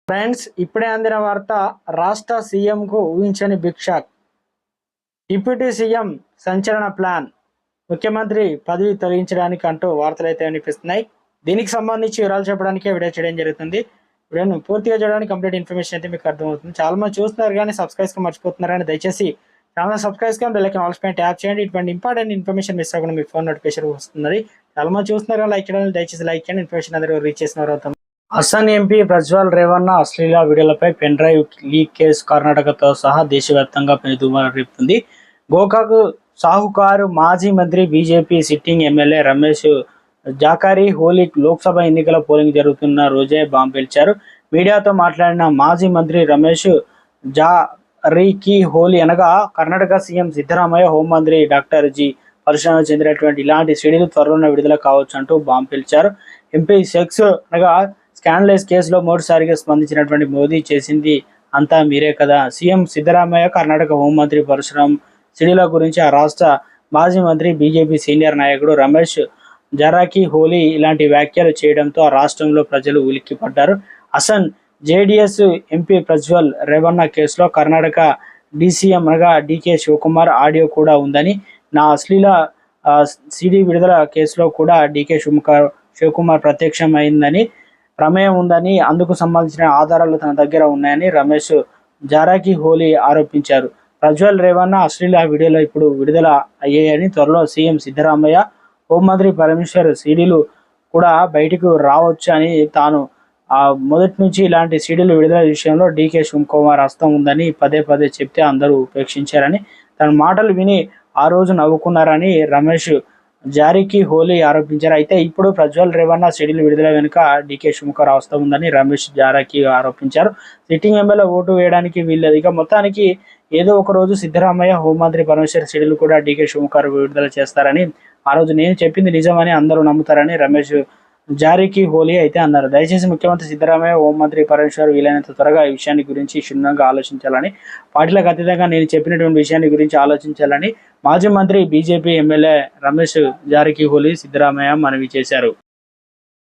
Friends, ఇప్పుడే అందిన వార్త. రాష్ట్ర సీఎంకు ఊహించని బిగ్ షాక్. డిప్యూటీ సీఎం సంచలన ప్లాన్. ముఖ్యమంత్రి పదవి తొలగించడానికి అంటూ వార్తలు అయితే వినిపిస్తున్నాయి. దీనికి సంబంధించి వివరాలు చెప్పడానికి వీడియో చేయడం జరుగుతుంది. వీడియోను పూర్తిగా చేయడానికి కంప్లీట్ ఇన్ఫర్మేషన్ అయితే మీకు అర్థమవుతుంది. చాలా మంది చూస్తున్నారు కానీ సబ్స్క్రైబ్ మర్చిపోతున్నారని దయచేసి ఛానల్ సబ్స్క్రైబ్ కానీ బెల్ ఐకాన్ ఆల్ పైన ట్యాప్ చేయండి. ఇటువంటి ఇంపార్టెంట్ ఇన్ఫర్మేషన్ మిస్ అవ్వకుండా మీ ఫోన్ నోటిఫికేషన్ వస్తుంది. చాలా మంది చూస్తున్నారు కానీ లైక్ చేయడం దయచేసి లైక్ చేయండి. ఇన్ఫర్మేషన్ అందరూ రీచ్ చేసిన వారు. అసన్ ఎంపీ ప్రజ్వల్ రేవన్న అశ్లీల వీడియోలపై పెన్ డ్రైవ్ లీక్ కేసు కర్ణాటకతో సహా దేశవ్యాప్తంగా పెనుదుమారం రేపుతుంది. గోకాకు సాహుకారు మాజీ మంత్రి BJP sitting MLA Ramesh Jarkiholi Lok Sabha ఎన్నికల పోలింగ్ జరుగుతున్న రోజే బాంబు పేల్చారు. మీడియాతో మాట్లాడిన మాజీ మంత్రి రమేష్ జాకారికి హోలీ అనగా కర్ణాటక సీఎం సిద్ధరామయ్య, హోంమంత్రి డాక్టర్ జి పరిశ్రమ చెందినటువంటి ఇలాంటి సీడీలు త్వరలోనే విడుదల కావచ్చు అంటూ బాంబు పేల్చారు. ఎంపీ సెక్స్ అనగా స్కాండలైజ్ కేసులో మొదటిసారిగా స్పందించినటువంటి మోదీ చేసింది అంతా మీరే కదా. సీఎం సిద్ధరామయ్య, కర్ణాటక హోంమంత్రి పరశురాం సిడీల గురించి ఆ రాష్ట్ర మాజీ మంత్రి బీజేపీ సీనియర్ నాయకుడు రమేష్ జారాకి హోలీ ఇలాంటి వ్యాఖ్యలు చేయడంతో ఆ రాష్ట్రంలో ప్రజలు ఉలిక్కిపడ్డారు. అసన్ జేడీఎస్ ఎంపీ ప్రజ్వల్ రేవన్న కేసులో కర్ణాటక డీసీఎం అనగా డీకే శివకుమార్ ఆడియో కూడా ఉందని, నా అశ్లీల సిడీ విడుదల కేసులో కూడా డీకే శివకుమార్ ప్రత్యక్షమైందని ప్రమేయం ఉందని, అందుకు సంబంధించిన ఆధారాలు తన దగ్గర ఉన్నాయని రమేష్ జారాకి హోలీ ఆరోపించారు. ప్రజ్వల్ రేవన్న అశ్లీల వీడియోలో ఇప్పుడు విడుదల అయ్యాయని, త్వరలో సీఎం సిద్ధరామయ్య, హోంమంత్రి పరమేశ్వర్ సీడీలు కూడా బయటకు రావచ్చు అని, తాను మొదటి నుంచి ఇలాంటి సీడీలు విడుదల విషయంలో డీకే శివకుమార్ హస్తం ఉందని పదే పదే చెప్తే అందరూ ఉపేక్షించారని, తన మాటలు విని ఆ రోజు నవ్వుకున్నారని రమేష్ జారీకి హోలీ ఆరోపించారు. అయితే ఇప్పుడు ప్రజ్వల్ రేవన్న సీడీలు విడుదల వెనుక డీకే శివకుమార్ హస్తం ఉందని రమేష్ జారాకి ఆరోపించారు. సిట్టింగ్ ఎమ్మెల్యే ఓటు వేయడానికి వీల్లేదు. ఇక మొత్తానికి ఏదో ఒక రోజు సిద్ధరామయ్య, హోంమంత్రి పరమేశ్వర్ సీడీలు కూడా డీకే శివకుమార్ విడుదల చేస్తారని, ఆ రోజు నేను చెప్పింది నిజమని అందరూ నమ్ముతారని రమేష్ జారీకి హోలీ అయితే అన్నారు. దయచేసి ముఖ్యమంత్రి సిద్ధరామయ్య, హోంమంత్రి పరమేశ్వర్ వీలైనంత త్వరగా ఈ విషయాన్ని గురించి క్షుణ్ణంగా ఆలోచించాలని, పార్టీలకు అతీతంగా నేను చెప్పినటువంటి విషయాన్ని గురించి ఆలోచించాలని మాజీ మంత్రి బీజేపీ ఎమ్మెల్యే రమేష్ జారీకి హోలీ సిద్ధరామయ్య మనవి చేశారు.